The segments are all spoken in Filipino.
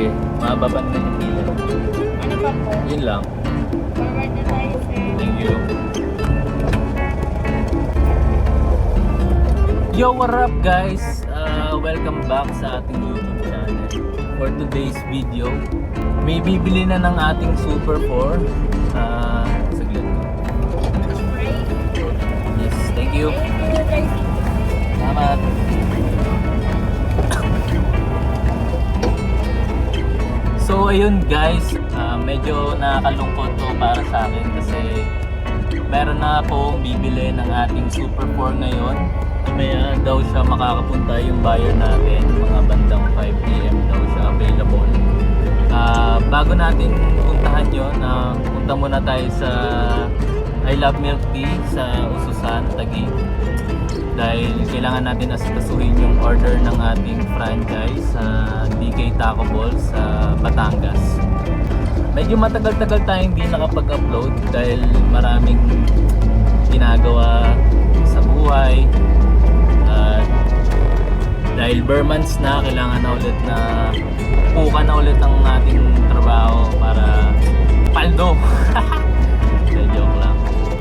sige. Mababan na yung pila. Ano pa po? Yun lang. Forward na tayo, sir. Thank you. Yo, what up guys? Welcome back sa ating YouTube channel. For today's video, may bibili na ng ating Super 4. Saglit ko. Yes, thank you. Salamat. So ayun guys, medyo nakakalungkot to para sa akin kasi meron na pong bibili ng ating Super 4 ngayon. Mamaya daw siya makakapunta yung buyer natin, mga bandang 5 PM daw siya available. Bago natin puntahan yun, punta muna tayo sa I Love Milk Tea sa Ususan, Taguig. Dahil kailangan natin asikasuhin yung order ng ating franchise sa DK Taco Ball sa Batangas. Medyo matagal-tagal tayong hindi nakapag-upload dahil maraming ginagawa sa buhay. Dahil bare months na, kailangan na ulit na pukan na ulit ang ating trabaho para paldo. Joke lang.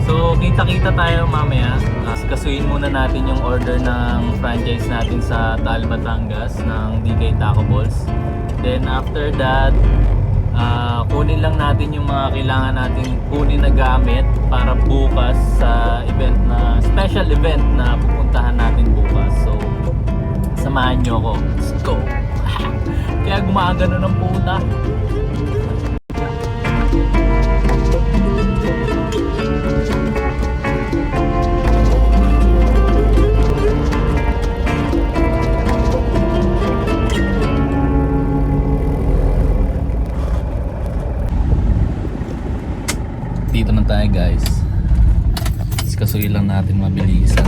So kita-kita tayo mamaya. Kasuhin muna natin yung order ng franchise natin sa Taal, Batangas ng DK Taco Balls. Then after that, kunin lang natin yung mga kailangan natin kunin na gamit para bukas sa event na special event na pupuntahan natin bukas. So samahan nyo ako. Let's go! Kaya gumagano ng puta. Dito na tayo guys. Kasuhin lang natin mabilisan.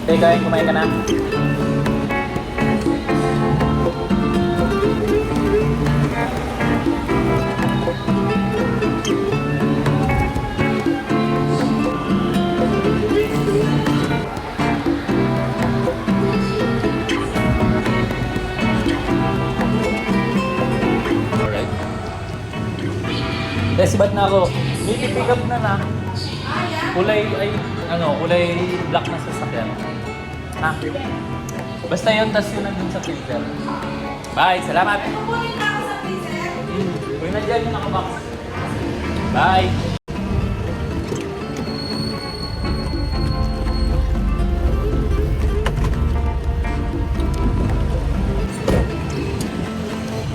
Hey guys, kumain ka na? Alright. Desibat na ako. May pick up na. Kulay ay kulay black na sasakyan. Ha? Basta yun, tas yun nandun sa filter. Bye, salamat! Kung nandiyan yung nakabox. Bye!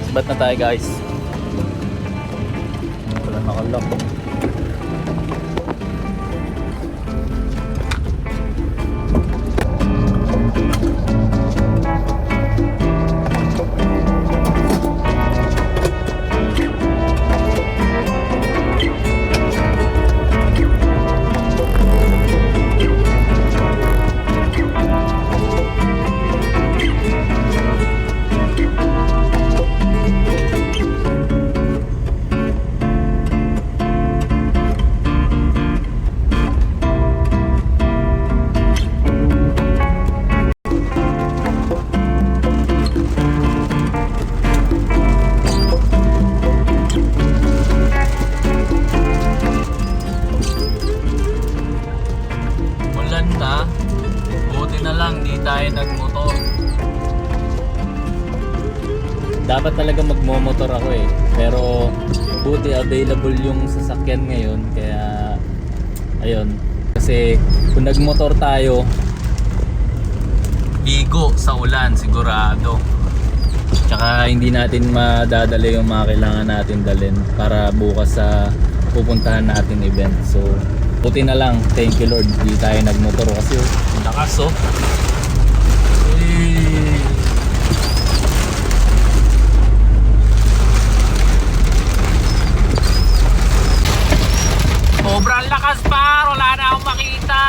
Sibat na tayo guys. Wala nakalock. Buti na lang di tayo nagmotor. Dapat talaga magmomotor ako eh, pero buti available yung sasakyan ngayon, kaya ayun. Kasi kung nagmotor tayo, bigo sa ulan sigurado. Tsaka hindi natin madadala yung mga kailangan natin dalhin para bukas sa pupuntahan natin event. So buti na lang, thank you Lord, di tayo nagmotor kasi lakas oh. makita!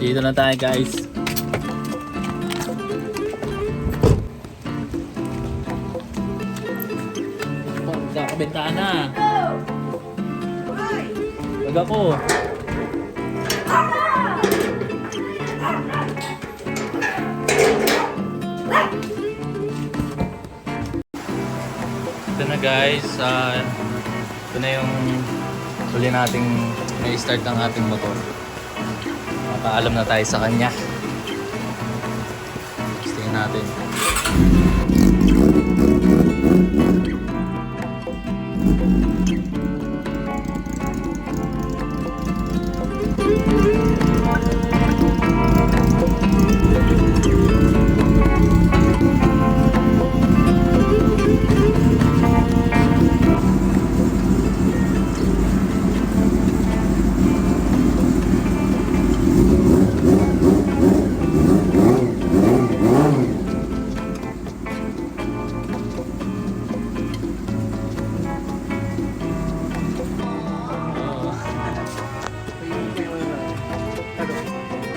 Dito na tayo guys. Magkakabintana. Wag ako. Ito na guys. Ito na yung huli nating may start ang ating motor. Paalam na tayo sa kanya. Tingnan natin.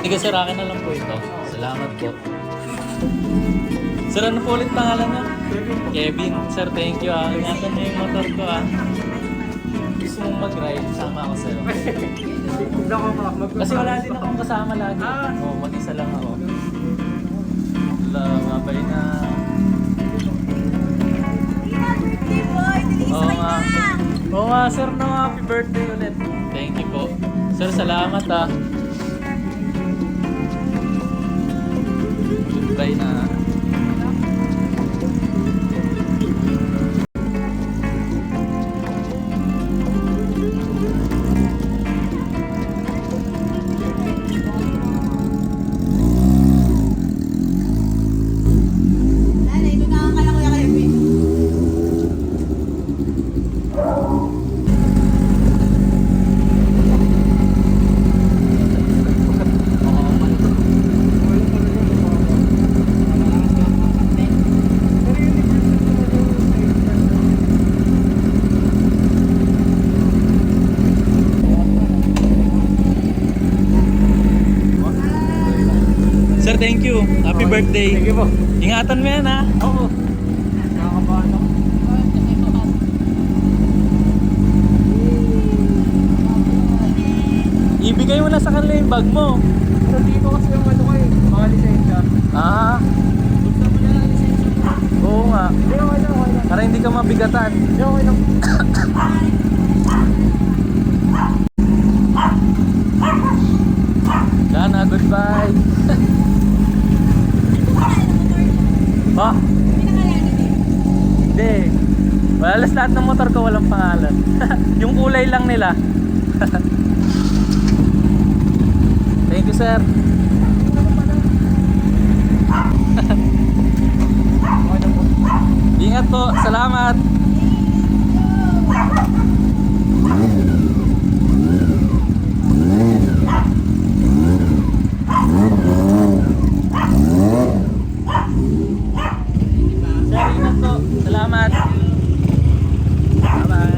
Sige sir, akin na lang po ito. Salamat po. Sir, ano po ulit pangalan niya? Kevin. Sir, thank you ah. Ingatan niyo yung motor ko ah. Gusto mong mag-ride, sama ako sa'yo. Kasi wala din akong kasama lagi. Oo, mag-isa lang ako. Wala, mabay na. Oo nga. Oo nga sir, no, happy birthday ulit. Thank you po. Sir, salamat ah. Goodbye na. Sir, thank you. Happy birthday. Thank you po. Ingatan mo yan ha. Oo. Nakakabahan ako. Ibigay mo na sa kanila yung bag mo. Pero di ko kasi yung ano ko eh. Mga lisensya. Ah, Gusto mo na lang lisensya. oo nga. Hindi, okay lang, okay lang. Para hindi ka mabigatan. Hindi, okay lang. Sana, goodbye. Oh, hindi. Halos lahat ng motor ko walang pangalan. Yung kulay lang nila. Thank you, sir. Ingat po. Salamat. Sir, ingat po. Salamat. Bye-bye.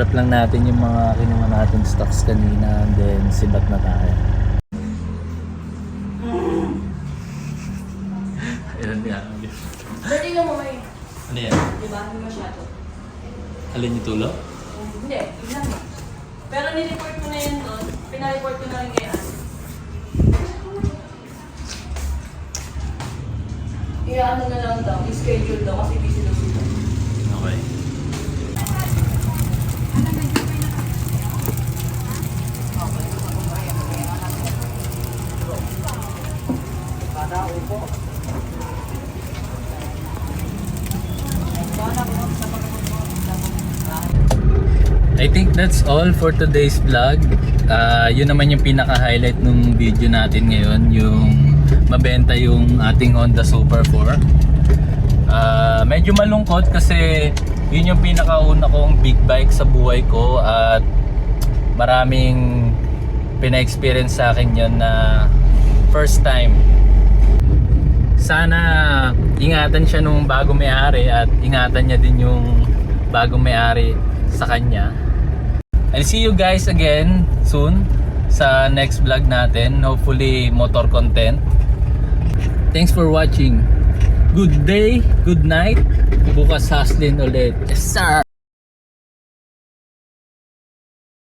drop lang natin yung mga kinuha natin stocks kanina and then sibat na tayo. Ayan yan. Dali lang mo may, Ano yan? di ba? Hindi masyado. Alin yung tulo? Hindi, ilan lang. Pero nireport ko na yun doon. Pinareport ko na rin kay Ann. Ano na lang daw, i-schedule daw kasi busy daw sila. Okay. Kada upo. I think that's all for today's vlog. Yun naman yung pinaka-highlight ng video natin ngayon, yung mabenta yung ating Honda Super 4. Medyo malungkot kasi yun yung pinakauna kong big bike sa buhay ko at maraming pina-experience sa akin yun na first time. Sana ingatan siya nung bago may-ari at ingatan niya din yung bagong may-ari sa kanya. I'll see you guys again soon sa next vlog natin. Hopefully motor content. Thanks for watching. Good day, good night. Bukas hustlin ulit. Yes sir!